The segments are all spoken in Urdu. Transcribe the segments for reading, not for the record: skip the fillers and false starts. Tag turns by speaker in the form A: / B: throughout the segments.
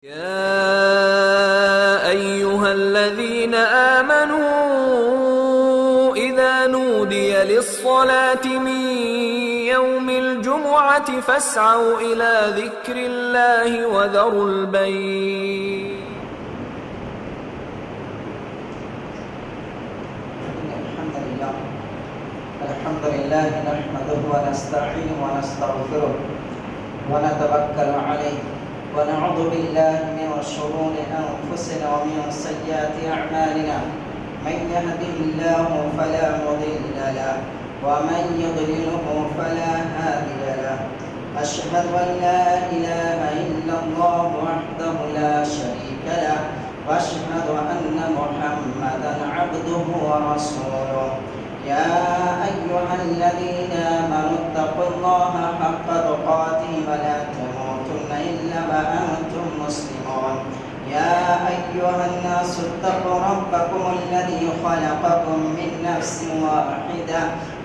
A: يا أيها الذين آمنوا إذا نودي للصلاة من يوم الجمعة فاسعوا إلى ذكر الله وذروا البيع.
B: الحمد لله نحمده ونستعينه ونستغفره ونتوكل عليه ونعوذ بالله من شرور أنفسنا ومن سيئات أعمالنا. من يهده الله فلا مضل له ومن يضلله فلا هادي له. أشهد أن لا إله إلا الله وحده لا شريك له وأشهد أن محمدا عبده ورسوله. يا أيها الذين آمنوا اتقوا الله حق تقاته ولا تموتن إلا وأنتم مسلمون. يا أيها الناس اتقوا ربكم الذي خلقكم من نفس واحدة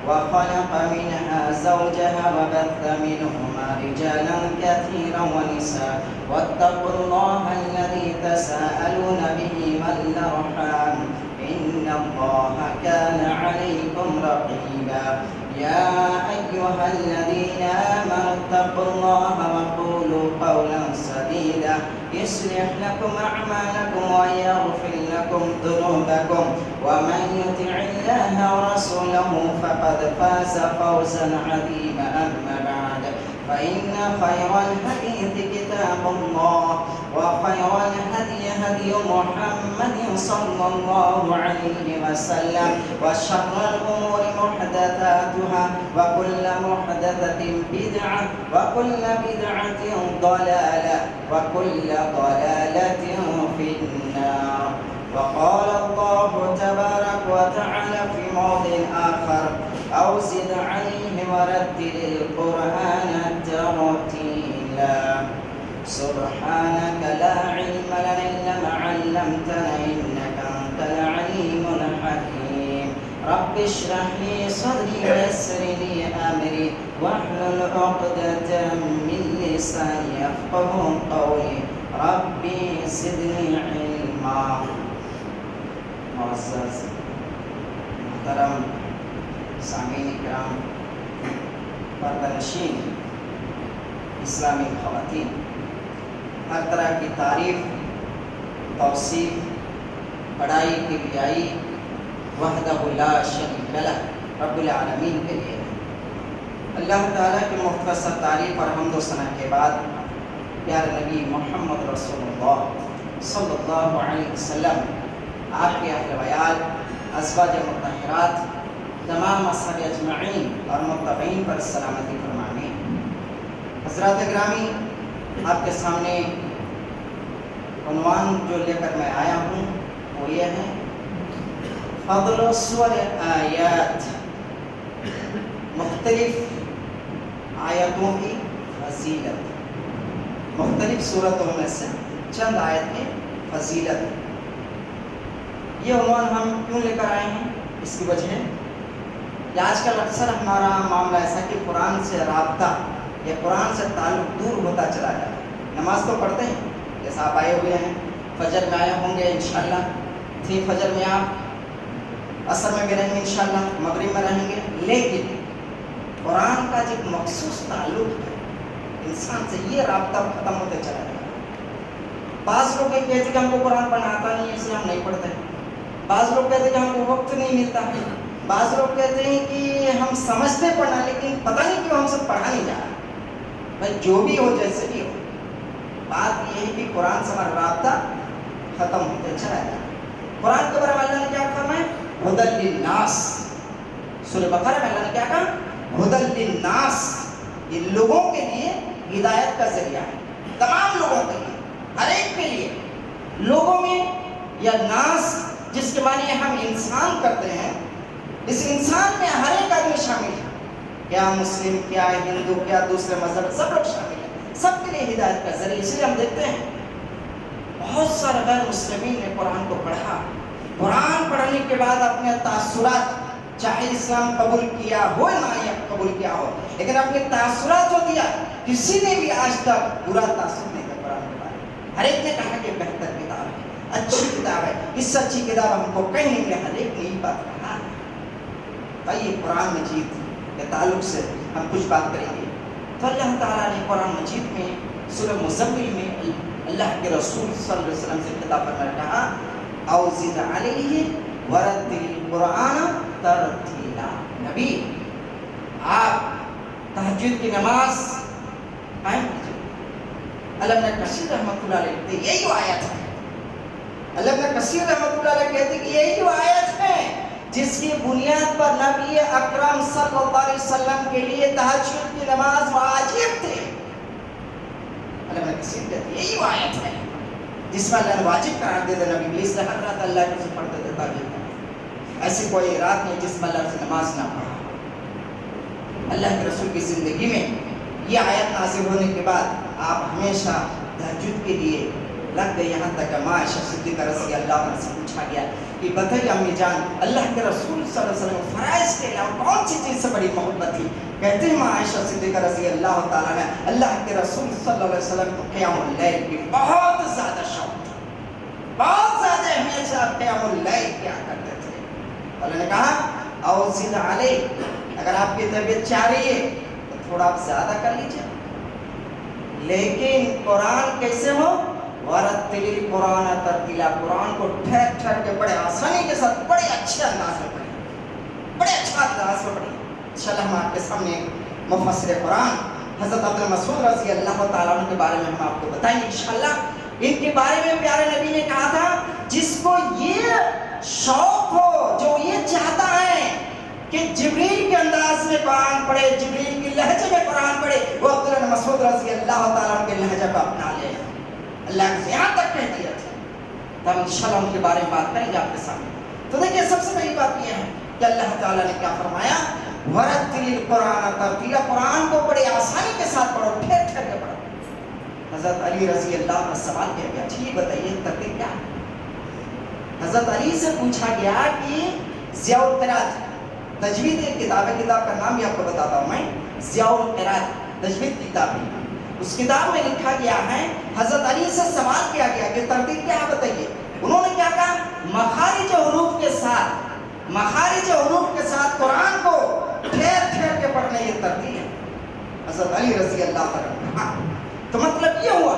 B: وخلق منها زوجها وبث منهما رجالا كثيرا ونساء واتقوا الله الذي تساءلون به والأرحام إن الله كان عليكم رقيبا. يا أيها الذين آمنوا اتقوا الله وقولوا قولا سديدا يصلح لكم أعمالكم ويغفر لكم ذنوبكم ومن يطع الله ورسوله فقد فاز فوزا عظيما. أما بعد فإن خير الحديث كتاب الله وخير الهدي هدي محمد صلى الله عليه وسلم وشر الأمور محدثاتها وكل محدثة بدعة وكل بدعة ضلالة وكل ضلالة في النار. وقال الله تبارك وتعالى في موضع آخر أو زد عليه ورتل القرآن ترتيلا. سبحانك لا علم لنا إلا ما علمتنا إنك أنت العليم الحكيم. رب اشرح لي صدري ويسر لي أمري واحلل عقدة من لساني يفقهوا قولي. ربي زدني علما. معزز محترم سامعین کرام، پردہ نشین اسلامی خواتین، ہر طرح کی تعریف، توصیف، بڑائی کبریائی وحدہ لا شریک لہ رب العالمین کے لیے ہے۔ اللہ تعالیٰ کی مختصر تعریف اور حمد و ثنا کے بعد پیارے نبی محمد رسول اللہ صلی اللہ علیہ وسلم، آپ کے اہل ویال، ازواج مطہرات، تمام اصحاب اجمعین اور متبعین پر سلامتی فرمائیں۔ حضرات گرامی، آپ کے سامنے عنوان جو لے کر میں آیا ہوں وہ یہ ہے فضل سور آیات، مختلف آیتوں کی فضیلت، مختلف صورتوں میں سے چند آیت کی فضیلت۔ یہ عنوان ہم کیوں لے کر آئے ہیں؟ اس کی وجہ ہے کہ آج کل اکثر ہمارا معاملہ ایسا کہ قرآن سے رابطہ یا قرآن سے تعلق دور ہوتا چلا جاتا ہے۔ نماز تو پڑھتے ہیں، جیسا آپ آئے ہوئے ہیں، فجر میں آئے ہوں گے انشاءاللہ، تھی فجر میں آپ، عصر میں بھی رہیں گے انشاءاللہ، مغرب میں رہیں گے، لیکن قرآن کا جو مخصوص تعلق ہے انسان سے، یہ رابطہ ختم ہوتے چلا جاتا ہے۔ بعض لوگ یہ کہتے ہیں کہ ہم کو قرآن پڑھنا آتا نہیں ہے اس لیے ہم نہیں پڑھتے، بعض لوگ کہتے ہیں کہ ہم کو وقت نہیں ملتا ہے، بعض لوگ کہتے ہیں کہ ہم سمجھتے پڑھنا لیکن پتہ نہیں کیوں ہم سے پڑھا نہیں جا رہا۔ بھائی جو بھی ہو، جیسے بھی ہو، بات یہ ہے کہ قرآن سے ہمارا رابطہ ختم ہوتے چلا جائے۔ قرآن کے بارے میں اللہ نے کیا فرمایا؟ ہدی للناس۔ سورہ بقرہ میں اللہ نے کیا کہا؟ ہدی للناس، یہ لوگوں کے لیے ہدایت کا ذریعہ ہے، تمام لوگوں کے لیے، ہر ایک کے لیے۔ لوگوں میں یا ناس جس کے معنی ہم انسان کرتے ہیں، اس انسان میں ہر ایک آدمی شامل ہے، کیا مسلم، کیا ہندو، کیا دوسرے مذہب، سب لوگ شامل ہیں، سب کے لیے ہدایت کا ذریعہ۔ اس لیے ہم دیکھتے ہیں بہت سارے غیر مسلمین نے قرآن کو پڑھا، قرآن پڑھنے کے بعد اپنے تاثرات، چاہے اسلام قبول کیا ہو نہ یا قبول کیا ہو، لیکن اپنے تاثرات جو دیا، کسی نے بھی آج تک برا تاثر نہیں ہے قرآن کے بارے میں۔ ہر ایک نے کہا کہ بہتر کتاب ہے، اچھی کتاب ہے، اس سے اچھی کتاب ہم کو کہیں نہیں ملے، ہر ایک نے یہ بات کہا۔ آئیے قرآن مجید کے تعلق سے ہم کچھ بات کریں گے۔ تو اللہ تعالیٰ نے قرآن مجید میں سورہ مزمل میں اللہ کے رسول صلی اللہ علیہ وسلم سے خطاب فرمایا، کہا او زد علیہ ورتل القرآن ترتیلا۔ نبی آپ تہجد کی نماز قائم کیجیے۔ علامہ کثیر رحمۃ اللہ علیہ کہتے یہی وہ آیت ہے، علامہ کثیر رحمۃ اللہ علیہ کہتے کہ یہی وہ آیت ہے جس کی بنیاد پر نبی اکرم صلی اللہ علیہ وسلم کے لیے تہجد کی نماز واجب تھی۔ علامہ کثیر کہتے یہی وہ آیت ہے جس میں اللہ نے واجب قرار دے دیا، نبی اس لیے ہر رات اللہ کے سے پڑھتے تھے تہجد۔ ایسی کوئی رات نہیں جس میں اللہ سے نماز نہ پڑھا۔ اللہ کے رسول کی زندگی میں یہ آیت نازل ہونے کے بعد آپ ہمیشہ تہجد کے لیے لگ گئے، یہاں تک کہ ماں عائشہ صدیقہ رضی اللہ عنہا سے پوچھا گیا کہ بتائیے امی جان، اللہ کے رسول صلی اللہ علیہ وسلم فرائض کے علاوہ کون سی چیز سے بڑی محبت تھی؟ کہتے ہیں ماں عائشہ صدیقہ رضی اللہ تعالیٰ عنہ، اللہ کے رسول صلی اللہ علیہ وسلم کو قیام اللیل کی بہت زیادہ شوق تھا، بہت زیادہ اہمیت سے آپ قیام اللیل کیا کرتے تھے۔ اللہ نے کہا او زد علیہ، اگر آپ کی طبیعت چاہ رہی ہے تو تھوڑا آپ زیادہ کر لیجیے، لیکن قرآن کیسے ہو؟ ورتل القرآن ترتیلا، قرآن کو ٹھہر ٹھہر کے بڑے آسانی کے ساتھ بڑے اچھے انداز میں پڑھیں، بڑے اچھا انداز میں پڑھیں۔ انشاءاللہ ہم آپ کے سامنے مفسر قرآن حضرت عبد المسعود رضی اللہ تعالیٰ عنہ کے بارے میں ہم آپ کو بتائیں گے انشاءاللہ۔ ان کے بارے میں پیارے نبی نے کہا تھا جس کو یہ شوق ہو، جو یہ چاہتا ہے کہ جبریل کے انداز میں قرآن پڑھے، جبریل کی لہجے میں قرآن پڑھے، وہ عبد المسعود رضی اللہ تعالیٰ عنہ کے لہجے کو اپنا لے۔ اللہ نے یہاں تک کہہ دیا تھا، تو انشاءاللہ ان کے بارے میں بات کریں گے آپ کے سامنے۔ تو دیکھیے سب سے پہلی بات یہ ہے کہ اللہ تعالیٰ نے کیا فرمایا، ورتل القرآن ترتیلا، قرآن کو بڑے آسانی کے ساتھ پڑھو، ٹھہر ٹھہر کے پڑھو۔ حضرت علی رضی اللہ عنہ سوال کیا گیا، ٹھیک بتائیے ترتیب کیا ہے؟ حضرت علی سے پوچھا گیا کہ ضیاء القراءت تجوید کتاب ہے، کتاب کا نام بھی آپ کو بتاتا ہوں میں، ضیاء القراءت تجوید کتاب ہے، اس کتاب میں لکھا گیا ہے، حضرت علی سے سوال کیا گیا کہ ترتیب کیا ہے بتائیے۔ انہوں نے کیا کہا، مخارج حروف کے ساتھ، مخارج حروف کے ساتھ قرآن کو ٹھہر ٹھہر کے پڑھنے یہ ترتیب ہے۔ حضرت علی رضی اللہ عنہ نے کہا، تو مطلب یہ ہوا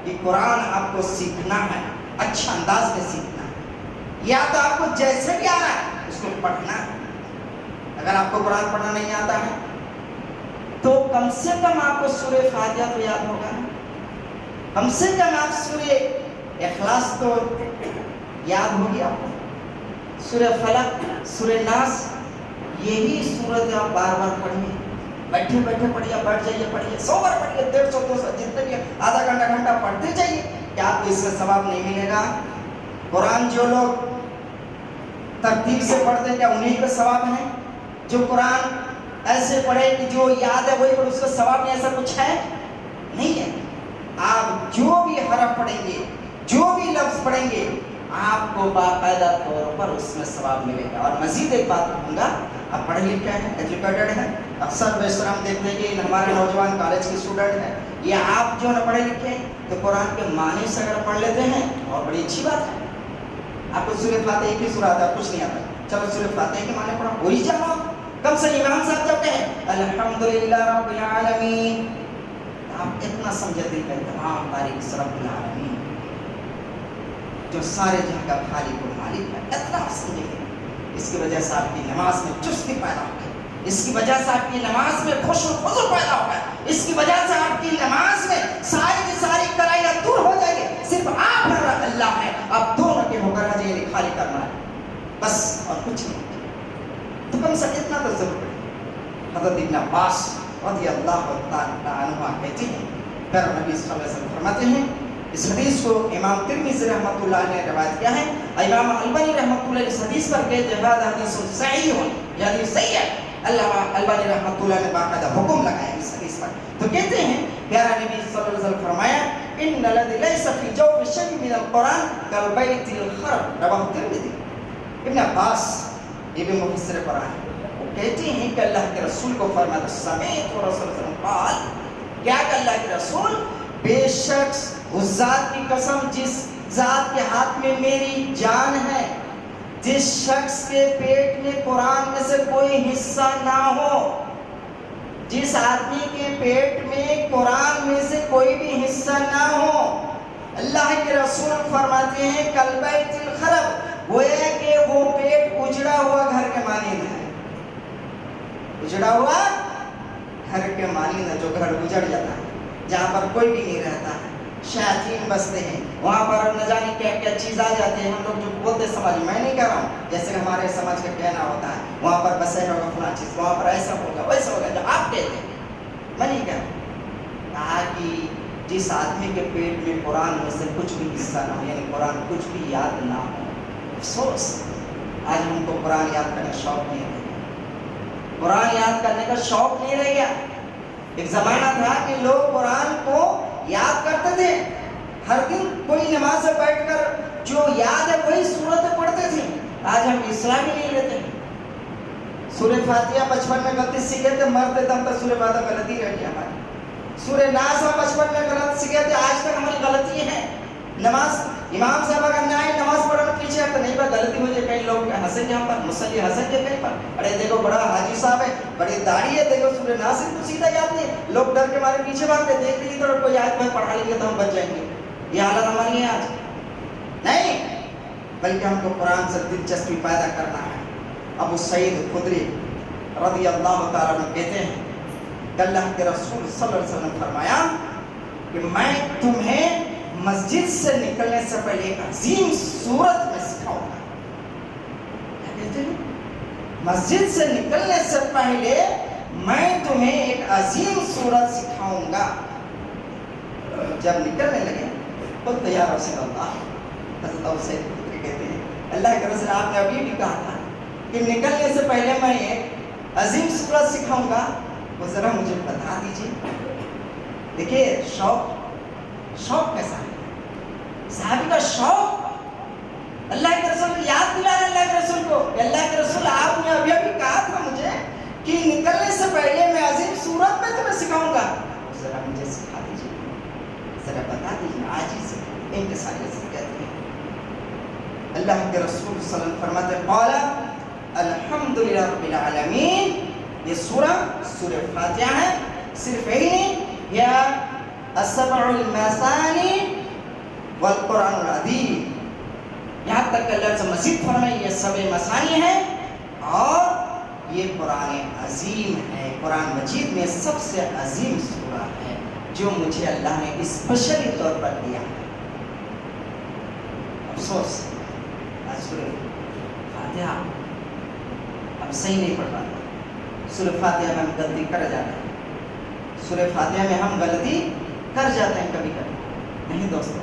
B: کہ قرآن آپ کو سیکھنا ہے، اچھا انداز میں سیکھنا ہے، یا تو آپ کو جیسے بھی آ رہا ہے اس کو پڑھنا ہے۔ اگر آپ کو قرآن پڑھنا نہیں آتا ہے تو کم سے کم آپ کو سورہ فاتحہ تو یاد ہوگا، کم سے کم آپ سورہ اخلاص تو یاد ہوگی آپ کو، سورہ فلق، سورہ ناس، یہی سورت آپ بار بار پڑھیے، بیٹھے بیٹھے پڑھیے، بیٹھ جائیے پڑھیے، 100 بار پڑھیے، 150 200 جتنے بھی آدھا گھنٹہ پڑھتے جائیے، کیا آپ کو اس سے ثواب نہیں ملے گا؟ قرآن جو لوگ ترتیب سے پڑھتے ہیں کیا انہیں کو ثواب ہے؟ جو قرآن ایسے پڑھے کہ جو یاد ہے وہی پڑھے، اس کا ثواب نہیں، ایسا کچھ ہے نہیں ہے۔ آپ جو بھی حرف پڑھیں گے، جو بھی لفظ پڑھیں گے، آپ کو باقاعدہ طور پر اس میں ثواب ملے گا۔ اور مزید ایک بات کہوں گا، آپ پڑھے لکھے ہیں، ایجوکیٹڈ ہیں، اکثر بیشتر ہم دیکھتے ہیں کہ ہمارے نوجوان کالج کے اسٹوڈنٹ ہیں، یہ آپ جو نہ پڑھے لکھے ہیں تو قرآن کے معنی سے اگر پڑھ لیتے ہیں اور بڑی اچھی بات ہے۔ آپ کو سورہ فاتحہ ایک ہی سورہ آتا ہے، کچھ نہیں آتا، چلو سورہ فاتحہ کے معنی پڑھو، وہی جانو۔ کم سے امام صاحب جب کہیں الحمدللہ رب العالمین، آپ اتنا سمجھے دل کا تمام تاریخ رب العالمین جو سارے جہاں کا خالق و مالک ہے، اتنا سمجھے، اس کی وجہ سے آپ کی نماز میں چستی پیدا ہو گئی، اس کی وجہ سے آپ کی نماز میں خوش و خضوع پیدا ہو گیا، اس کی وجہ سے آپ کی نماز میں ساری کی ساری کرائیاں دور ہو جائیں گے، صرف آپ اور اللہ ہے، آپ دونوں کے ہو کر حجی خالی کرنا ہے بس، اور کچھ نہیں۔ تو کم سے اتنا تو ضرور پڑے۔ حضرت ابن عباس رضی اللہ تعالیٰ عنہ کہتے ہیں، پھر نبی صلی اللہ علیہ وسلم فرماتے ہیں، اس حدیث کو امام ترمذی رحمۃ اللہ نے روایت کیا ہے، امام البانی رحمۃ اللہ اس حدیث پر کہتے ہیں حدیث صحیح ہے، یہ حدیث صحیح ہے، اللہ البانی رحمۃ اللہ نے باقاعدہ حکم لگایا اس حدیث پر۔ تو کہتے ہیں پیارا نبی صلی اللہ علیہ وسلم فرمایا، ان الذی لیس فی جوف شیء من القرآن کالبیت الخرب، رواه ترمذی۔ ابن عباس یہ بھی مفسر قرآن ہے، وہ کہتے ہیں کہ اللہ کے رسول کو فرمایا، سمیعت رسول اللہ صلی اللہ علیہ وسلم قال، کیا کہ اللہ کے رسول بے شک اس ذات کی قسم جس ذات کے ہاتھ میں میری جان ہے، جس شخص کے پیٹ میں قرآن میں سے کوئی حصہ نہ ہو، جس آدمی کے پیٹ میں قرآن میں سے کوئی بھی حصہ نہ ہو، اللہ کے رسول فرماتے ہیں کالبیت الخرب، گویا کہ وہ پیٹ اجڑا ہوا گھر کے مانند ہے، اجڑا ہوا گھر کے مانند ہے، جو گھر اجڑ جاتا ہے، جہاں پر کوئی بھی نہیں رہتا ہے، شیاطین بستے ہیں، وہاں پر نہ جانے کیا کیا چیز آ جاتے ہیں، ہم لوگ جو بولتے سمجھ، میں نہیں کہہ رہا ہوں، جیسے ہمارے سمجھ کا کہنا ہوتا ہے وہاں پر بسے ہوگا فلاں چیز، وہاں پر ایسا ہوگا ویسا ہوگا، جو آپ کہتے ہیں میں نہیں کہہ رہا، کہا کہ جس آدمی کے پیٹ میں قرآن میں سے کچھ بھی حصہ نہ ہو، یعنی قرآن کچھ بھی یاد نہ ہو۔ افسوس آج ہم کو قرآن یاد کرنے کا شوق نہیں رہ گیا، قرآن یاد کرنے کا شوق نہیں رہ گیا۔ ایک زمانہ تھا کہ لوگ قرآن کو یاد کرتے تھے، ہر دن کوئی نماز سے بیٹھ کر جو یاد ہے وہی سورتیں پڑھتے تھے۔ آج ہم اسلام ہی نہیں لیتے ہیں۔ سورہ فاتحہ بچپن میں غلطی سیکھے تھے، مرتے دم تک سورہ فاتحہ غلطی رہ گئی ہماری۔ سورہ ناس ہم بچپن میں غلط سیکھے تھے، آج تک ہماری غلطی ہے۔ نماز امام صاحب اگر نہ آئے نماز پڑھنے پیچھے تو نہیں پر غلطی ہو جائے، کئی لوگ ہنسیں گے ہم پر، مصلی ہنسیں گے کہیں پر، ارے دیکھو بڑا حاجی صاحب ہے، بڑی داڑھی ہے، دیکھو سورہ ناس کو سیدھا یاد نہیں، لوگ ڈر کے مارے پیچھے بھاگتے، دیکھ لیجیے تو کوئی آیت میں پڑھا لیں گے تو ہم بچ جائیں گے۔ یہ حالت ہماری ہے آج نہیں، بلکہ ہم کو قرآن سے دلچسپی پیدا کرنا ہے۔ ابو سعید خدری رضی اللہ تعالیٰ عنہ کہتے ہیں کہ اللہ کے رسول صلی اللہ علیہ وسلم نے فرمایا کہ میں تمہیں مسجد سے نکلنے سے پہلے ایک عظیم سورت میں سکھاؤں گا۔ کیا کہتے ہیں؟ مسجد سے نکلنے سے پہلے میں تمہیں ایک عظیم سورت سکھاؤں گا۔ جب نکلنے لگے قلت یا رسول اللہ، حضرت ابو سعید خدری کہتے ہیں اللہ کے رسول آپ نے ابھی بھی کہا تھا کہ نکلنے سے پہلے میں ایک عظیم سورت سکھاؤں گا، وہ ذرا مجھے بتا دیجیے۔ دیکھیے شوق کیسا ہے صحابی کا شوق، اللہ کے رسول کو یاد دلانا، اللہ کے رسول کو کہ اللہ کے رسول آپ نے ابھی کہا تھا مجھے کہ نکلنے سے پہلے میں عظیم سورت میں تمہیں سکھاؤں گا، ذرا مجھے سکھا دیجیے، ذرا بتا دیجیے۔ آج ہی سے انکساریت سے کہتے ہیں اللہ کے رسول صلی اللہ علیہ وسلم فرماتے ہیں قال الحمدللہ رب العالمین، یہ سورہ فاتحہ ہے، صرف یہی نہیں، یا السبع المثانی والقرآن العظیم، یہاں تک کہ اللہ سے مزید فرمائے یہ سبع مثانی ہے اور یہ قرآن عظیم ہے، قرآن مجید میں سب سے عظیم سورہ ہے جو مجھے اللہ نے اسپیشلی طور پر دیا ہے۔ افسوس آج سورہ فاتحہ اب صحیح نہیں پڑھ پاتا، سورہ فاتحہ میں ہم غلطی کر جاتے ہیں، سورہ فاتحہ میں ہم غلطی کر جاتے ہیں کبھی کبھی۔ نہیں دوستو،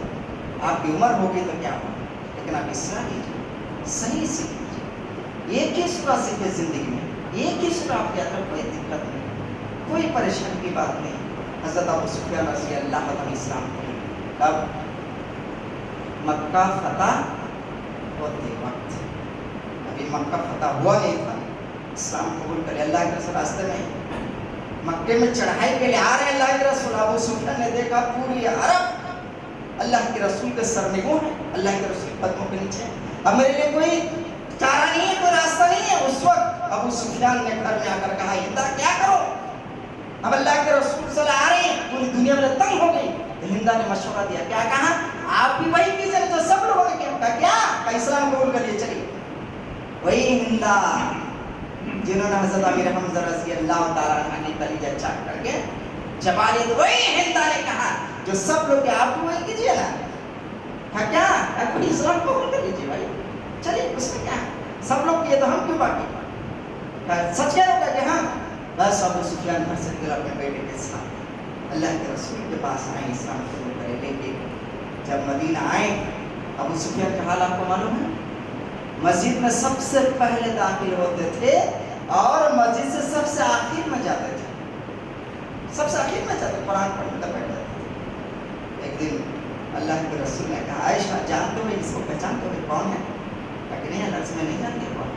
B: آپ کی عمر ہوگی تو کیا ہوگا، لیکن آپ اصلاح کیجیے، صحیح سیکھ لیجیے، ایک ہی سورہ سیکھے زندگی میں، ایک ہی سورہ آپ کے اندر، کوئی دقت نہیں، کوئی پریشانی کی بات نہیں۔ حضرت ابو سفیان رضی اللہ عنہ اسلام کو کب مکہ فتح ہوتے وقت، ابھی مکہ فتح ہوا نہیں تھا، اسلام قبول کرے اللہ کے رسول راستے میں مکے میں چڑھائی کے لیے آ رہے ہیں، اللہ کے رسول ابو سفیان نے دیکھا پوری عرب اللہ کے رسول کے سرنگوں ہے، اللہ کے رسول قدموں کے نیچے، اب میرے لیے کوئی چارہ نہیں ہے، کوئی راستہ نہیں ہے۔ اس وقت ابو سفیان نے گھر میں آ کر کہا ہندا کیا کرو، اب اللہ کے رسول صلی اللہ علیہ وسلم آ رہے ہیں، پوری دنیا میں تنگ ہو گئی۔ ہندا نے مشورہ دیا، کیا کہا، آپ بھی وہی کیجیے جو سب لوگوں نے کیا کہ اسلام قبول کر لیے، چلیے۔ وہی ہندا جنہوں نے حضرت امیر حمزہ رضی اللہ تعالیٰ عنہ کی کلیجہ چاک کر کے چبا لی، تو وہی ہندا نے کہا جو سب لوگ کہ آپ بھی وہی کیجیے نا، کہا کیا کوئی اسلام قبول کر لیجیے بھائی، چلیے اس میں کیا ہے، سب لوگ کیے تو ہم کیوں باقی، کہا سچ کہہ رہا کہ ہاں۔ بس ابو سفیان گھر سے نکلا اپنے بیٹے کے ساتھ، اللہ کے رسول کے پاس آئے، اسلام قبول کرے، لیکن جب مدینہ آئے ابو سفیان کا حال آپ کو معلوم ہے، مسجد میں سب سے پہلے داخل ہوتے تھے اور مسجد سے سب سے آخر میں جاتے تھے، سب سے آخر میں جاتے، قرآن پڑھنے تک بیٹھ جاتے تھے۔ ایک دن اللہ کے رسول نے کہا عائشہ جانتے ہوئے اس کو پہچانتے ہوئے کون ہے، کہا کہ نہیں اللہ میں نہیں جانتے کون،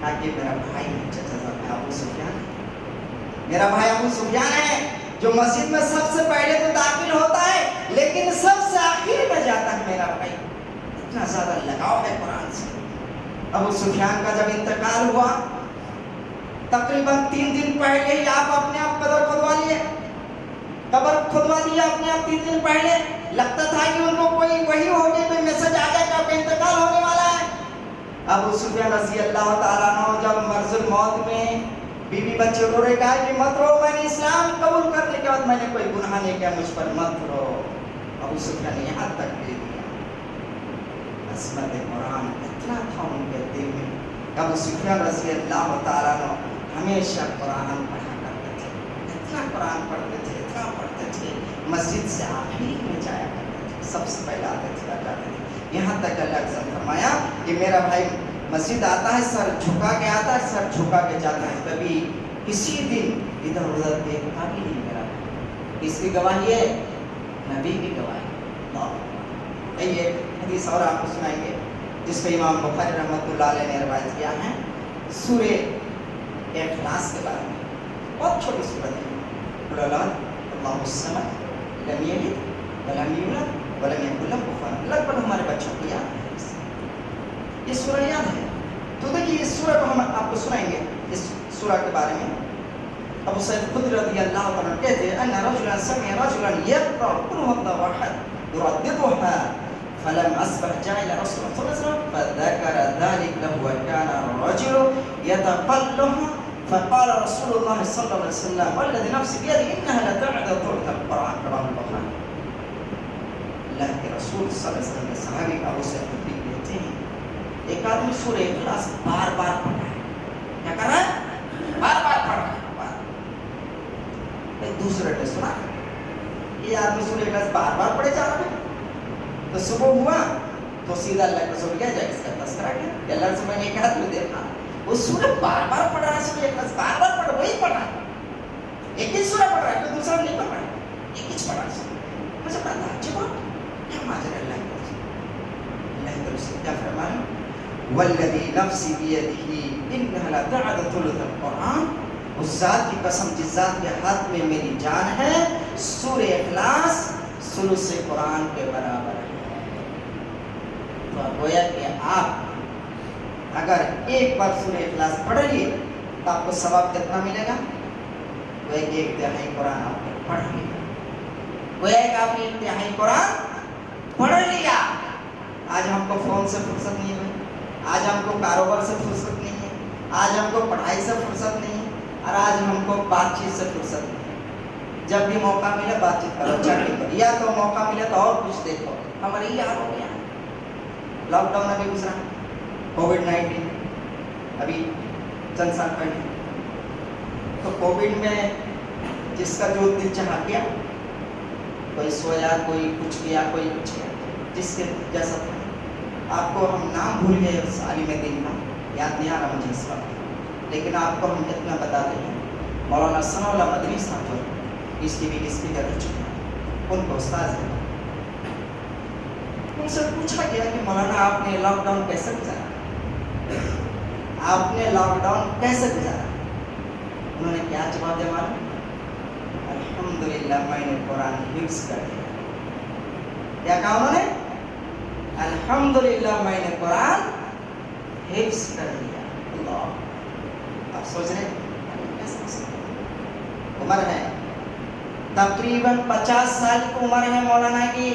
B: کہا کہ میرا بھائی ہے، چچا صاحب ابو سفیان ہے، میرا بھائی ابو سفیان ہے جو مسجد میں سب سے پہلے تو داخل ہوتا ہے لیکن سب سے آخر میں جاتا ہے میرا بھائی، اتنا زیادہ لگاؤ ہے قرآن سے۔ ابو سفیان کا جب انتقال ہوا تقریباً 3 دن پہلے ہی آپ اپنے آپ قبر کھدوا لیے، قبر کھدوا دیا اپنے آپ 3 دن پہلے۔ لگتا تھا کہ ان کو کوئی وحی ہوگی، کوئی میسج آ جائے کہ آپ کا انتقال ہونے والا ہے۔ ابو سفیان رضی اللہ تعالیٰ عنہ جب مرض الموت میں بیوی بچے رو رہے، کہا کہ مت رو، میں نے اسلام قبول کرنے کے بعد میں نے کوئی گناہ نہیں کیا، مجھ پر مت رو۔ ابو سفیان نے یہاں تک دے دیا۔ عظمت قرآن اتنا تھا ان کے دل میں کہ ابو سفیان رضی اللہ تعالیٰ عنہ ہمیشہ قرآن پڑھا کرتے تھے، اتنا قرآن پڑھتے تھے، اتنا پڑھتے تھے، مسجد سے آخری میں جایا کرتے تھے، سب سے پہلے آتے تھے جاتے تھے، یہاں تک اللہ نے فرمایا کہ میرا بھائی مسجد آتا ہے سر جھکا کے آتا ہے، سر جھکا کے جاتا ہے، کبھی کسی دن ادھر ادھر دیکھتا بھی نہیں میرا بھائی۔ اس کی گواہی ہے نبی کی گواہی۔ یہ حدیث اور آپ کو سنائیں گے جس کو امام بخاری رحمۃ اللہ علیہ نے روایت کیا ہے، سورہ اخلاص کے بارے میں، بہت چھوٹی سورت ہے۔ قل اللہ الصمد لم یلد ولم یولد ولم یکن لہ کفوا احد، لگ بھگ ہمارے بچوں کو یاد ہے یہ سورہ یاد ہے۔ تو دیکھیے اس سورہ کو ہم آپ کو سنائیں گے، اس سورہ کے بارے میں۔ ابو سعید خدری رضی اللہ عنہ کہتے ہیں ان رجلا سمع رجلا یقرأ قل هو الله احد يرددها فلم اصبح جاء الى رسول الله صلى الله عليه وسلم فذكر ذلك له وكان الرجل يتقلها فقال رسول الله صلى الله عليه وسلم والذي نفسي بيده انها لتعدل ثلث القران رواه البخاري۔ اللہ کے رسول صلی اللہ علیہ وسلم کے صحابی ابو سعید خدری کہتے ہیں ایک آدمی سورہ اخلاص بار بار پڑھا ہے، کیا کر رہا ہے؟ بار بار پڑھ رہا ہے۔ ایک دوسرے نے سنا یہ آدمی سورہ اخلاص بار بار پڑھے جا رہا ہے، تو صبح ہوا تو سیدھا اللہ کے رسول کیا جائے اس کا تذکرہ کیا، اللہ سے میں نے ایک آدمی دیکھا وہ سورہ بار بار پڑھ رہا ہے، سورہ اخلاص بار بار پڑھ، وہی پڑھا ایک ہی سورہ پڑھ رہا ہے، کوئی دوسرا نہیں پڑھ رہا ہے، ایک ہی پڑھا ہے۔ مجھے بڑا تعجب ہوا کیا ماجرا اللہ کے رسول، اللہ کے رسول کیا فرمایا والذی نفسی بیدہ انہا لتعدل ثلث القرآن، اس ذات کی قسم جس ذات کے ہاتھ میں میری جان ہے، سورہ اخلاص ثلث قرآن کے برابر ہے۔ تو گویا کہ آپ اگر ایک بار سورہ اخلاص پڑھ لیے تو آپ کو ثواب کتنا ملے گا؟ گویا کہ 1/3 قرآن آپ نے پڑھ لیا، گویا کہ آپ نے 1/3 قرآن پڑھ لیا۔ آج ہم کو فون سے فرصت نہیں ہے، آج ہم کو کاروبار سے فرصت نہیں ہے، آج ہم کو پڑھائی سے فرصت نہیں ہے، اور آج ہم کو بات چیت سے فرصت نہیں ہے۔ جب بھی موقع ملے بات چیت کرو، چیٹنگ کرو، یا تو موقع ملے تو اور کچھ دیکھو۔ ہمارے یہ حال ہو گیا، لاک ڈاؤن ابھی گزرا، کووڈ-19 ابھی چند سال پہلے، تو کووڈ میں جس کا جو دل چاہا کیا، کوئی سویا، کوئی کچھ کیا، کوئی کچھ کیا، جس کے جیسا تھا۔ آپ کو ہم نام بھول گئے اس عالم دین کا، یاد نہیں آ رہا مجھے اس وقت، لیکن آپ کو ہم اتنا بتاتے ہیں مولانا ثناء اللہ مدنی صاحب جو اس کی بھی اسپیکر رہ چکے ہیں، ان کو استاذ ہیں، ان سے پوچھا گیا کہ مولانا آپ نے لاک ڈاؤن کیسے گزارا، آپ نے لاک ڈاؤن کیسے گزارا؟ انہوں نے کیا جواب دیا معلوم؟ الحمدللہ میں نے قرآن حفظ کر دیا۔ کیا کہا انہوں نے؟ الحمدللہ میں نے قرآن حفظ کر دیا۔ اللہ، آپ سوچ رہے ہیں عمر ہے تقریباً 50 سال کی عمر ہے مولانا کی،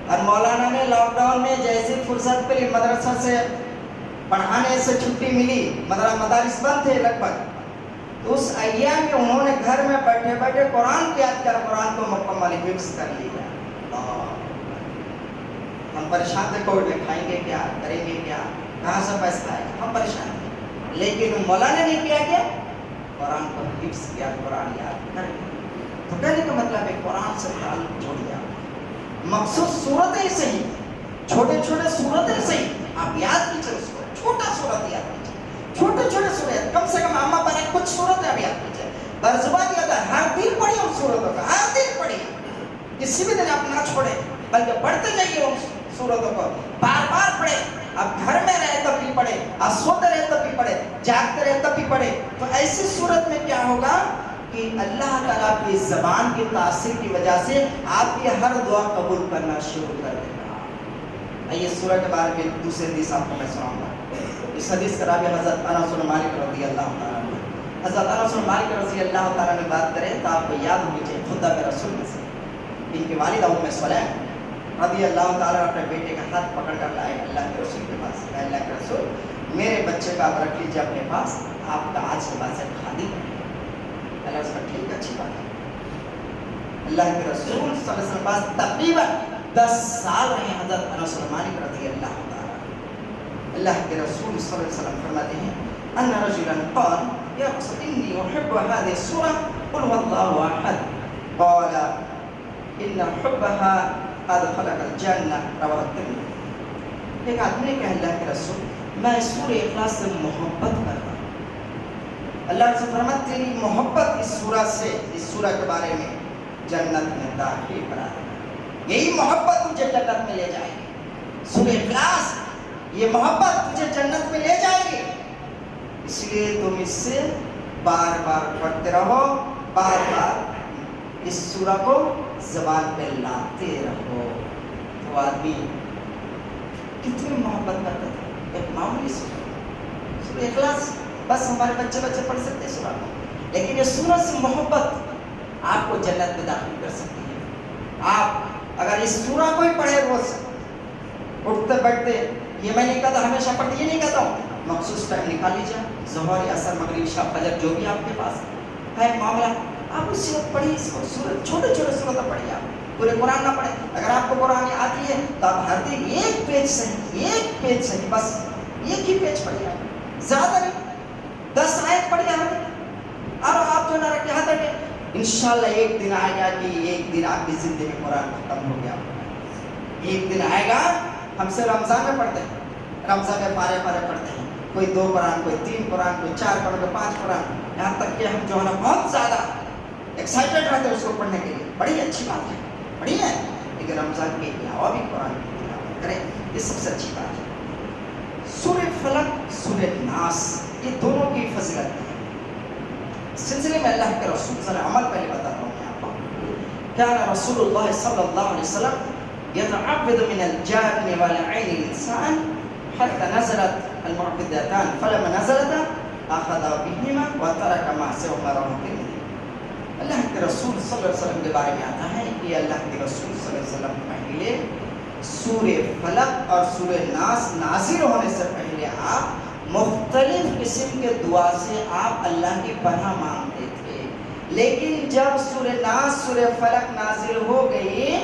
B: اور مولانا نے لاک ڈاؤن میں جیسی فرصت ملی، مدرسہ سے پڑھانے سے چھٹی ملی، مدارس بند تھے لگ بھگ، تو اس ایام میں انہوں نے گھر میں بیٹھے بیٹھے قرآن کی یاد کر قرآن کو مکمل حفظ کر لیا۔ ہم پریشان تھے کووڈ میں، کھائیں گے کیا، کریں گے کیا، کہاں سے پیسہ آئے گا، ہم پریشان تھے، لیکن مولانا نے کیا کیا؟ قرآن کو حفظ کیا، قرآن یاد کر لیا۔ تو کہنے کا مطلب ہے قرآن سے تعلق جوڑ دیا، مخصوص صورتیں صحیح، چھوٹے چھوٹے صورتیں صحیح، آپ یاد کیجیے اس کو، چھوٹا صورت یاد کیجیے، چھوٹے چھوٹے صورت، کم سے کم اما پر کچھ صورتیں آپ یاد کیجیے، برزبان یاد ہے، ہر دن پڑھیے ان صورتوں کا، ہر دن پڑھیے، کسی بھی دن آپ نہ چھوڑیں، بلکہ پڑھتے جائیے ان صورتوں کو، بار بار پڑھے، آپ گھر میں رہے تب بھی پڑھے، آپ سوتے رہے تب بھی پڑھے، جاگتے رہے تب بھی پڑھے۔ تو ایسی صورت میں کیا ہوگا کہ اللہ تعالیٰ کی زبان کی تاثیر کی وجہ سے آپ کی ہر دعا قبول کرنا شروع کر دے گا۔ یہ سورہ کے بارے میں دوسرے حدیث آپ کو میں سناؤں گا۔ اس حدیث کا راوی حضرت انس بن مالک رضی اللہ تعالیٰ عنہ۔ حضرت انس بن مالک رضی اللہ تعالیٰ نے بات کریں تو آپ کو یاد ہونی چاہیے خدا کے رسول میں سے ان کی والدہ ام سلیم رضی اللہ تعالیٰ اپنے بیٹے کا ہاتھ پکڑ کر لائے اللہ کے رسول کے پاس۔ اللہ کے رسول میرے بچے کا آپ رکھ لیجیے اپنے پاس، آپ کا آج کے بعد سے خادم ہے۔ اللہ اس کا ٹھیک اچھی بات ہے۔ اللہ کے رسول صلی اللہ علیہ وسلم پاس تقریباً 10 سال رہے حضرت انس بن مالک رضی اللہ تعالیٰ۔ اللہ کے رسول صلی اللہ علیہ وسلم فرماتے ہیں ان رجلا قال یا رسول انی احب هذه السورة قل هو الله احد قال ان حبها ادخلك الجنة رواه الترمذی۔ ایک آدمی نے کہا اللہ کے رسول میں اس سورہ اخلاص سے محبت کرتا ہوں، اللہ سے فرماتا تیری محبت اس سورہ سے، اس سورہ کے بارے میں جنت میں داخل کرا دے، یہی محبت تجھے جنت میں لے جائے گی۔ سورہ اخلاص یہ محبت تجھے جنت میں لے جائے گی، اس لیے تم اس سے بار بار پڑھتے رہو، بار بار اس سورہ کو زبان پہ لاتے رہو۔ تو آدمی کتنی محبت کرتا تھا، ایک معمولی سورہ اخلاص، بس ہمارے بچے پڑھ سکتے ہیں سورہ کو، لیکن یہ سورہ سے محبت آپ کو جنت میں داخل کر سکتی ہے۔ آپ اگر اس سورہ کو ہی پڑھے روز اٹھتے بیٹھتے، یہ میں نہیں کہتا ہمیشہ پڑھتے، یہ نہیں کہتا ہوں، مخصوص ٹائم نکال لیجیے، ظہر اثر مغرب عشاء فجر جو بھی آپ کے پاس ہے معاملہ، آپ اسی وقت پڑھیے اس کو، سورت چھوٹے چھوٹے سورتیں پڑھیے، آپ پورے قرآن نہ پڑھیں۔ اگر آپ کو قرآن آتی ہے تو آپ ہر دن ایک پیج صحیح بس ایک ہی پیج پڑھیے، آپ زیادہ نہیں، 10 آیت پڑھیے ہر دن۔ اور آپ جو نہ رکھے ہاتھ رکھے، انشاءاللہ ایک دن آئے گا کہ ایک دن آپ کی زندگی میں قرآن ختم ہو گیا، ایک دن آئے گا۔ ہم سے رمضان میں پڑھتے ہیں، رمضان میں پارے پڑھتے ہیں، کوئی 2 قرآن، کوئی 3 قرآن، کوئی 4 قرآن، کوئی 5 قرآن، یہاں تک کہ ہم جو ہے نا بہت زیادہ ایکسائٹیڈ رہتے ہیں اس کو پڑھنے کے لیے، بڑی اچھی بات ہے، بڑی ہے، لیکن رمضان کے علاوہ بھی قرآن کی تلاوت کریں، یہ سب سے اچھی بات ہے۔ سورہ فلق، سورہ ناس، یہ دونوں کی فضیلت ہے۔ سلسلے میں اللہ کے رسول صلی اللہ علیہ وسلم عمل پہلے بتاتا ہوں میں آپ کو۔ کان رسول اللہ صلی اللہ علیہ وسلم يتعبد من الجان والعين الانسان حتى نزلت المعبدتان فلما نزلتا اخذ بهما وترك ما سوى رواه الترمذی۔ اللہ کے رسول صلی اللہ علیہ وسلم کے بارے میں آتا ہے کہ اللہ کے رسول صلی اللہ علیہ وسلم پہلے سورہ فلق اور سورہ ناس نازل ہونے سے پہلے آپ مختلف قسم کے دعا سے آپ اللہ کی پناہ مانگتے تھے، لیکن جب سورہ ناس سورہ فلق نازل ہو گئی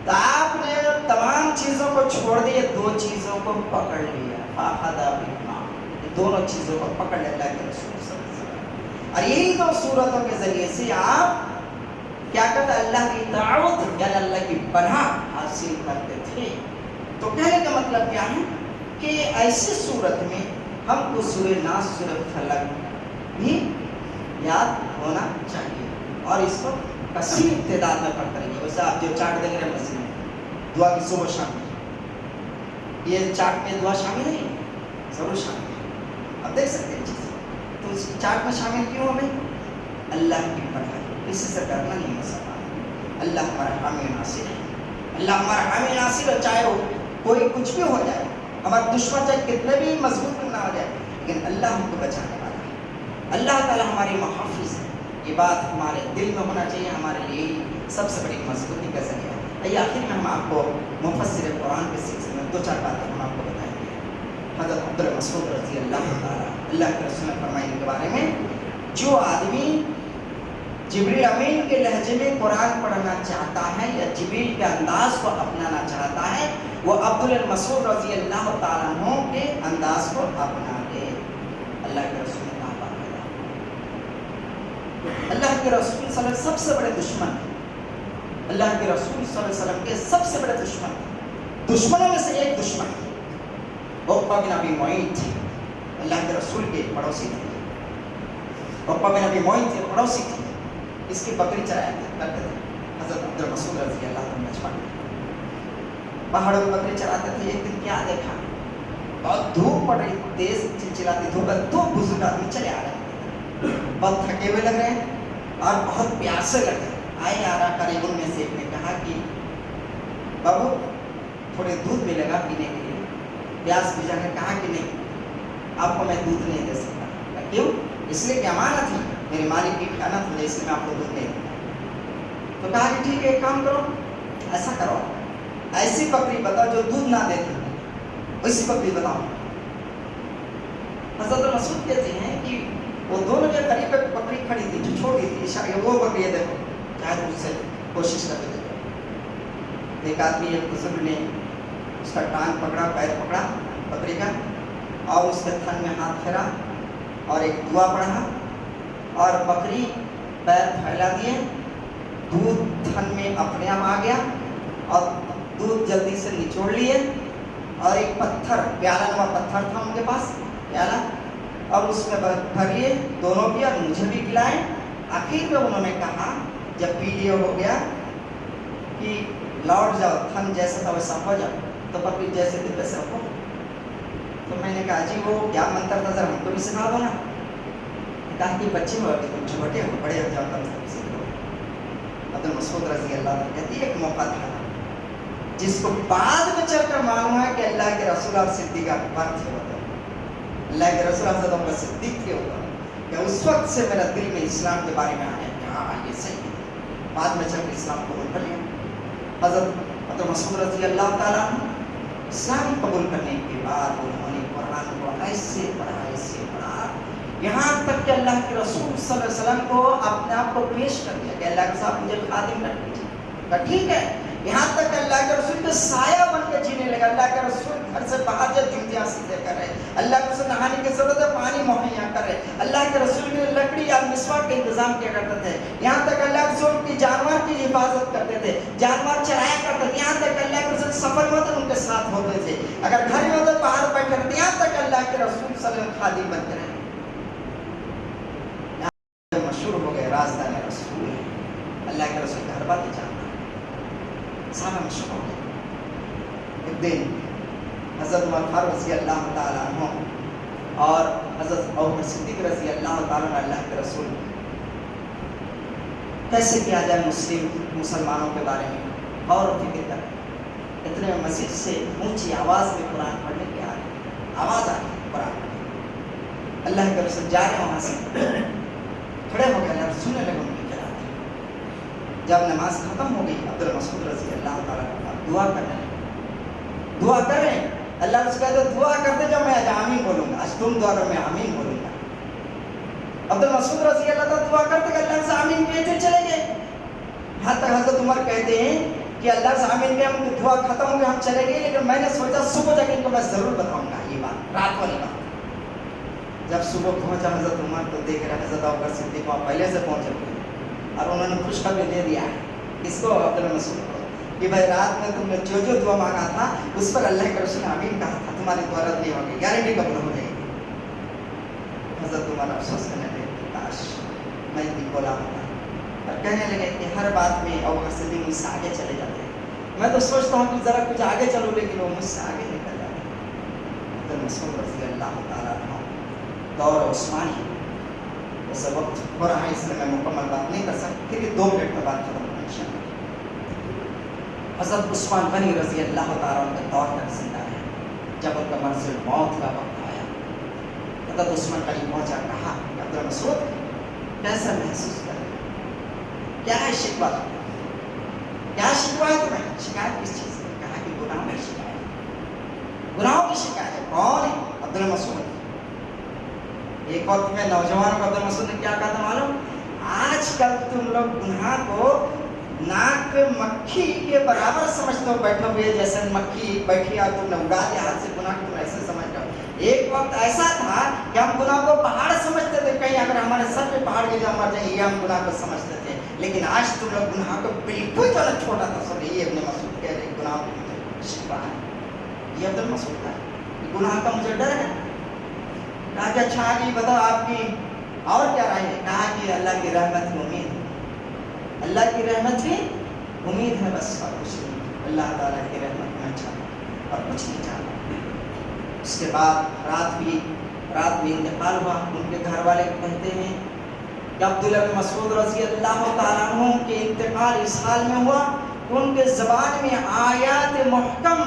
B: تو آپ نے تمام چیزوں کو چھوڑ دیا، 2 چیزوں کو پکڑ لیا، فاخذ بہما، یہ دونوں چیزوں کو پکڑ لیا اللہ کے رسول صلی اللہ علیہ وسلم، اور یہی 2 صورتوں کے ذریعے سے آپ کیا کرتے، اللہ کی دعوت یعنی اللہ کی پناہ حاصل کرتے تھے۔ تو کہنے کا مطلب کیا ہے کہ ایسی صورت میں ہم کو سورہ ناس سورہ فلق بھی یاد ہونا چاہیے، اور اس کو کثیر تعداد میں پڑھتے رہیے۔ ویسے آپ جو چارٹ دیکھ رہے ہیں مسجد میں دعا کی صبح شامل، یہ چارٹ میں دعا شامل ہے، ضرور شامل ہے، آپ دیکھ سکتے ہیں چیز، تو اس چارٹ میں شامل کیوں ہو گئی؟ اللہ کی پڑھائی، اس سے کرنا نہیں مسئلہ، اللہ ہمارا حامی ناصر ہے، اللہ ہمارا حامی ناصر ہے، چاہے وہ کوئی کچھ بھی ہو جائے، ہمارا دشمن چاہے کتنے بھی مضبوط نہ ہو جائے، لیکن اللہ ہم کو بچانے والا ہے، اللہ تعالیٰ ہماری محافظ ہے۔ یہ بات ہمارے دل میں ہونا چاہیے، ہمارے لیے سب سے بڑی مضبوطی کا ذریعہ ہے۔ آخر میں ہم آپ کو مفسر قرآن کے سلسلے میں 2-4 باتیں ہم آپ کو بتائیں گے۔ حضرت عبد المسعود رضی اللہ تعالیٰ اللہ کے رسول نے فرمایا ان کے بارے میں، جو آدمی جبریل امین کے لہجے میں قرآن پڑھنا چاہتا ہے یا جبریل کے انداز کو اپنانا چاہتا ہے، وہ عبد المسعود رضی اللہ تعالیٰ عنہ کے انداز کو اپنا لے۔ اللہ کے رسول نے کہا، اللہ کے رسول صلی اللہ علیہ وسلم سب سے بڑے دشمن، اللہ کے رسول صلی اللہ علیہ وسلم کے سب سے بڑے دشمنوں میں سے ایک دشمن عقبہ بن ابی معیط تھے، اللہ کے رسول کے پڑوسی تھے۔ عقبہ بن ابی معیط تھے، پڑوسی تھے، اس کی بکری چرایا کرتے تھے حضرت عبد المسعود رضی اللہ عنہ بچپن میں، پہاڑوں میں بکری چراتے تھے۔ ایک دن کیا دیکھا، بہت دھوپ پڑ رہی، تیز چلچلاتی دھوپ، 2 بزرگ آدمی چلے آ رہے ہیں، بہت تھکے ہوئے لگ رہے ہیں، اور بہت پیاسے لگے. آئے آرا قریبوں میں سے ایک نے کہا کہ بابو تھوڑے دودھ ملے گا پینے کے لیے. پیاس بجھا نے کہا کہ نہیں, آپ کو میں دودھ نہیں دے سکتا. کیوں؟ اس لیے کہ امانت ہے, میرے مالک کی خیانت ہو, اس لیے میں آپ کو دودھ نہیں دوں. تو کہا کہ ٹھیک ہے, ایک کام کرو, ایسا کرو, ایسی بکری بتاؤ جو دودھ نہ دیتی, ویسی بکری بتاؤ. حضرت مسعود کہتے ہیں کہ وہ دونوں کے قریب ایک بکری کھڑی تھی جو چھوٹی تھی, وہ بکری ہے, دیکھو شاید اس سے کوشش کرتے تھے. ایک آدمی, ایک بزرگ نے اس کا ٹانگ پکڑا, پیر پکڑا بکری کا, اور اس کے تھن میں ہاتھ پھیرا اور ایک دعا پڑھا, اور بکری پیر پھیلا دیے, دودھ تھن میں اپنے آپ آ گیا, اور دودھ جلدی سے نچوڑ لیے, اور ایک پتھر, پیالہ نما پتھر تھا ان کے پاس, پیالہ, اور اس میں بھر لیے, دونوں بھی, اور مجھے بھی پلائے. آخر میں انہوں نے کہا جب پی لیے ہو گیا کہ لوٹ جاؤ, تھن جیسا تھا ویسا ہو جاؤ, تو بکری جیسے تھے ویسے رکھو. تو میں نے کہا جی وہ کیا منتر تھا, ذرا ہم کو بھی سکھا دو نا. کہا کہ بچے ہو, ابھی تم چھوٹے ہو, بڑے ہو جاؤ تب سیکھ لو. عبد مسعود رضی اللہ عنہ کہتی ایک موقع تھا جس کو بعد میں چل کر معلوم ہے کہ اللہ کے رسول اور صدیق اکبر تھے. اللہ کے رسول حضرت ابوبکر صدیق تھے. کہ اس وقت سے میرا دل میں اسلام کے بارے میں آیا کہ ہاں یہ صحیح ہے. بعد میں چل کے اسلام قبول کر لیا. حضرت عبد مسعود رضی اللہ تعالیٰ اسلام قبول کرنے کے بعد انہوں نے قرآن کو ایسے پڑھا, یہاں تک کہ اللہ کے رسول صلی اللہ علیہ وسلم کو اپنے آپ کو پیش کر دیا کہ اللہ کے ساتھ مجھے خادم کر دیجیے. ٹھیک ہے, یہاں تک اللہ کے رسول کے سایہ بن کے جینے لگا. اللہ کے رسول گھر سے باہر جب جوتیاں سیدھے کر رہے, اللہ کے رسول نہانے کی ضرورت ہے پانی مہیا کر رہے, اللہ کے رسول کے لکڑی یا مسواک کا انتظام کیا کرتے تھے. یہاں تک اللہ کے رسول کی جانور کی حفاظت کرتے تھے, جانور چرایا کرتے تھے. یہاں تک اللہ کے رسول سفر میں ہوتے ان کے ساتھ ہوتے تھے, اگر گھر میں ہوتے باہر بیٹھے رہتے. یہاں تک اللہ کے رسول صلی اللہ علیہ وسلم خادم بنتے رہے. مشہور ہو گئے رازدان رسول ہے, اللہ کے رسول کی ہر بات جانتا, صحابہ مشہور ہو گئے. ایک دن حضرت عمر فاروق رضی اللہ تعالیٰ عنہ اور حضرت ابوبکر صدیق رضی اللہ تعالیٰ عنہ اللہ کے رسول کیسے کیا جائے مسلمانوں کے بارے میں غور و فکر کر. اتنے میں مسجد سے اونچی آواز میں قرآن پڑھنے کی آواز آ رہی قرآن پڑھنے. اللہ کے رسول جا رہے وہاں سے کھڑے ہو گئے, اللہ سننے لگے ان کی قرآن. جب نماز ختم ہو گئی عبد مسعود رضی اللہ تعالیٰ عنہ دعا کرنے لگے. دعا کر رہے ہیں, اللہ نے کہا دعا کرتے جب میں آمین بولوں گا, آج تم دعا کرو میں آمین بولوں گا. عبد مسعود رضی اللہ تعالیٰ دعا کرتے کہ اللہ سے آمین کہتے چلے گئے. یہاں تک حضرت عمر کہتے ہیں کہ اللہ سے آمین کہ ہم دعا ختم ہو گئی, ہم چلے گئے, لیکن میں نے سوچا صبح جا کے ان کو میں ضرور بتاؤں گا یہ بات, رات والی بات. جب صبح پہنچا حضرت عمر تو دیکھ رہا حضرت ابوبکر صدیق وہاں پہلے سے پہنچے ہوئے, اور انہوں نے خوشخبری دے دیا ہے اس کو عبد مسعود کو کہ بھائی رات میں تم نے جو دعا مانگا تھا اس پر اللہ کے رسول نے آمین کہا تھا, تمہاری دعا رد نہیں ہوگی, گارنٹی قبول ہو جائے گی. حضرت عمر افسوس کرنے لگے کاش میں بھی بولا ہوتا, اور کہنے لگے کہ ہر بات میں ابوبکر صدیق مجھ سے آگے چلے جاتے ہیں. میں تو سوچتا ہوں کہ ذرا کچھ آگے چلو, لیکن وہ مجھ سے آگے نکل جاتے ہیں. عبد مسعود رضی اللہ تعالیٰ عنہ دور عثمانی اس وقت ہو رہا ہے, اس لیے میں مکمل بات نہیں کر سکتا, پھر یہ 2 منٹ میں بات ختم ہونا انشاءاللہ. حضرت عثمان غنی رضی اللہ تعالیٰ عنہ کے دور تک زندہ ہے. جب ان کا منزل موت کا وقت آیا, حضرت عثمان قریب پہنچا, کہا عبد مسعود کیسا محسوس کر رہے, کیا ہے شکوہ, کیا شکوہ ہے تمہیں, شکایت کس چیز کی؟ کہا کہ گناہوں کی شکایت, گناہوں کی شکایت ہے. کون ہے؟ عبد مسعود. ایک وقت میں نوجوانوں کو عبد مسعود نے کیا کہا تھا معلوم, آج کل تم لوگ گناہ کو ناک مکھی کے برابر سمجھتے ہو, بیٹھے ہوئے جیسے مکھی بیٹھی اور تم نے اڑا دیا ہاتھ سے گناہ, تم ایسے سمجھتے ہو. ایک وقت ایسا تھا کہ ہم گناہ کو پہاڑ سمجھتے تھے, کہیں اگر ہمارے سر پہ پہاڑ گر جائے مر جائے, یہ ہم گناہ کو سمجھتے تھے. لیکن آج تم لوگ گناہ کو بالکل جو ہے چھوٹا تصور, یہ ابن مسعود کہہ رہے گناہ کو مجھے شکوہ ہے. یہ عبد مسعود کا گناہ کا مجھے ڈر ہے. کہا کہ اچھا آگے بتاؤ آپ کی اور کیا رائے ہے. کہا کہ اللہ کی رحمت کی امید ہے, اللہ کی رحمت کی امید ہے, بس اور کچھ نہیں. اللہ تعالیٰ کی رحمت میں چاہتا اور کچھ نہیں چاہتا. اس کے بعد رات بھی انتقال ہوا. ان کے گھر والے کہتے ہیں کہ عبداللہ بن مسعود رضی اللہ تعالیٰ عنہ کے انتقال اس حال میں ہوا کہ ان کے زبان میں آیات محکم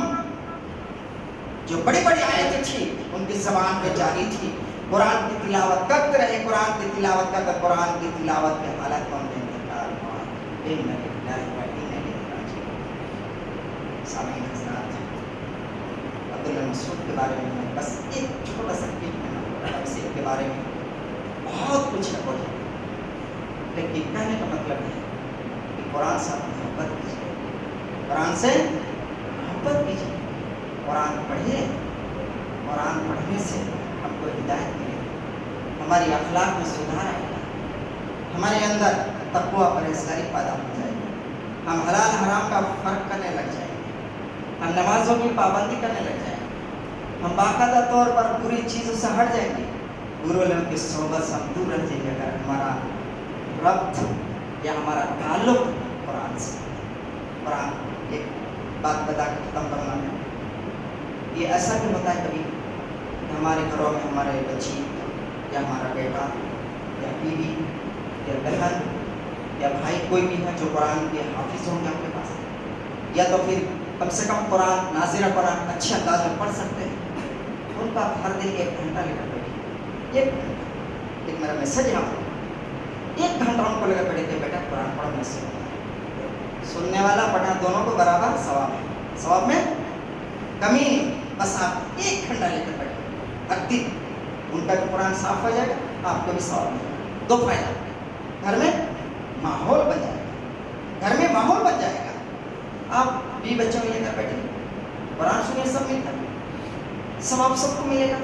B: جو بڑی بڑی آیتیں تھی ان کی زبان پہ جاری تھی، قرآن کی تلاوت کرتے رہے، قرآن کی تلاوت کرتے، قرآن کی تلاوت کے حالت میں ان کا انتقال ہوا۔ اِنَّا لِلَّهِ وَإِنَّا إِلَيْهِ رَاجِعُونَ۔ سامعین حضرات، عبداللہ مسعود کے بارے میں بس ایک چھوٹا سا کلپ میں تفسیر کے بارے میں بہت کچھ ہے بولے، لیکن کہنے کا مطلب ہے کہ قرآن سے آپ محبت کیجیے، قرآن سے محبت کیجیے، قرآن پڑھیے، قرآن پڑھنے سے ہم کو ہدایت ملے گی، ہماری اخلاق میں سدھار آئے گا، ہمارے اندر تقویٰ پرہیزگاری پیدا ہو جائے گی، ہم حلال حرام کا فرق کرنے لگ جائیں گے، ہم نمازوں کی پابندی کرنے لگ جائیں گے، ہم باقاعدہ طور پر بری چیزوں سے ہٹ جائیں گے، برے لوگوں کی صحبت سے ہم دور رہ جائیں گے اگر ہمارا ربط یا ہمارا تعلق قرآن سے۔ قرآن ایک بات بتا کے ختم کرنا ہے، یہ ایسا بھی ہوتا ہے کبھی کہ ہمارے گھروں میں ہمارے بچی یا ہمارا بیٹا یا بیوی یا بہن یا بھائی کوئی بھی ہے جو قرآن کے حافظ ہوں گے آپ کے پاس، یا تو پھر کم سے کم قرآن ناظرہ قرآن اچھے انداز میں پڑھ سکتے ہیں، ان کا ہر دن 1 گھنٹہ لے کر بیٹھے، 1 گھنٹہ، ایک میرا میسج یہاں پر 1 گھنٹہ ان کو لے کر بیٹھے کہ بیٹا قرآن پڑھو، میں سننے والا پڑھنا دونوں کو برابر ثواب ہے، ثواب میں کمی نہیں، بس آپ 1 گھنٹہ لے کر بیٹھے ہر دن، ان کا بھی قرآن صاف ہو جائے گا، آپ کو بھی ثواب ملے گا، 2 فائدہ، گھر میں ماحول بن جائے گا، گھر میں ماحول بن جائے گا، آپ بھی بچوں کو لے کر بیٹھے قرآن سنیں، سب مل کر ثواب سب کو ملے گا،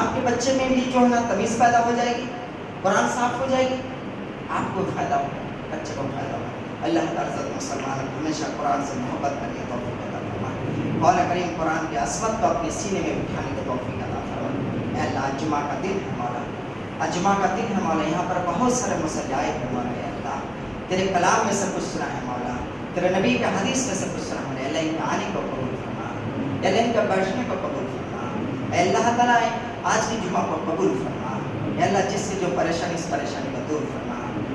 B: آپ کے بچے میں بھی جو ہے نا تمیز پیدا ہو جائے گی، قرآن صاف ہو جائے گی، آپ کو فائدہ ہوگا، بچے کو فائدہ ہوگا۔ اللہ تعالیٰ مسلمان ہمیشہ قرآن سے محبت کرنے کا توفیق عطا فرمائے، قرآن کریم قرآن کی عظمت کو اپنے سینے میں بٹھانے کا توفیق عطا فرمائے۔ اے اللہ، جمعہ کا دن ہے مولا، آج جمعہ کا دن ہے مولا، یہاں پر بہت سارے مسجائے ہیں مولا، اے اللہ تیرے کلام میں سے کچھ سنا ہے مولا، تیرے نبی کے حدیث میں سے کچھ سنا ہے، اللہ ان کا آنے کو قبول فرما، اللہ ان کا بیٹھنے کو قبول فرما، اے اللہ تعالیٰ آج کی جمعہ کو قبول فرما، اے اللہ جس سے جو پریشانی اس پریشانی کو دور فرما،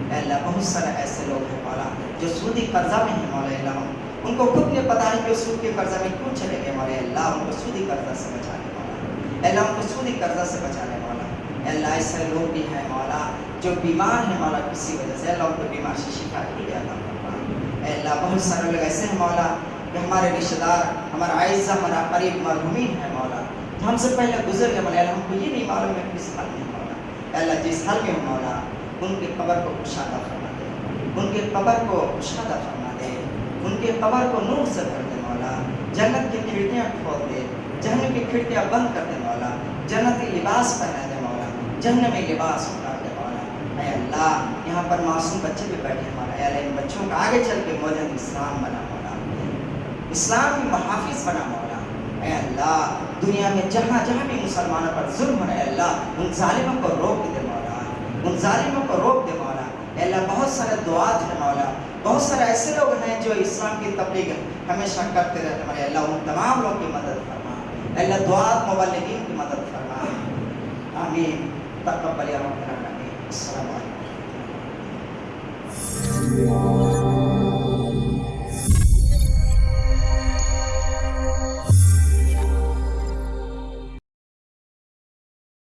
B: اے اللہ بہت سارے ایسے لوگ ہیں مولا جو سودی قرضہ میں ہیں مولا، اللہ ان کو خود نہیں پتا ہے کہ سود کے قرضہ میں کیوں چلے گئے مولا، اللہ ان کو سودی قرضہ سے بچا لے مولا، اللہ ان کو سودی قرضہ سے بچا لے مولا، اللہ ایسے لوگ بھی ہیں مولا جو بیمار ہیں مولا کسی وجہ سے، اللہ ان کو بیمار سے شفا کے لیے عطا فرما، اے اللہ بہت سارے لوگ ایسے ہیں مولا کہ ہمارے رشتہ دار، ہمارا اعزہ، ہمارا قریب مرحومین ہے مولا، جو ہم سے پہلے گزر گئے مولا، اللہ ہم کو یہ نہیں معلوم ہے کس حال میں مولا، اے اللہ جس حال میں مولا ان کے قبر کو کشادہ فرما دے، ان کے قبر کو کشادہ فرما دے، ان کے قبر کو نور سے بھر دے مولا، جنت کی کھڑکیاں کھول دے، جہنم کی کھڑکیاں بند کر دے مولا، جنتی لباس پہنا دے مولا، جہنمی لباس اتار دے مولا، اے اللہ یہاں پر معصوم بچے بھی بیٹھے ہیں مولا، اے اللہ ان بچوں کا آگے چل کے موجود اسلام بنا مولا، اسلام کی محافظ بنا مولا، اے اللہ دنیا میں جہاں جہاں بھی مسلمانوں پر ظلم ہو رہا ہے اللہ ان ظالموں کو روک دے مولا، ان ظالموں کو روک دے مولا، اے اللہ بہت سارے دعات ہیں مولا، بہت سارے ایسے لوگ ہیں جو اسلام کی تبلیغ ہمیشہ کرتے رہتے ہیں، اللہ ان تمام لوگوں کی مدد فرما، اے اللہ دعات مبلغین کی مدد فرما، آمین تقبل یا رب العالمین۔ السلام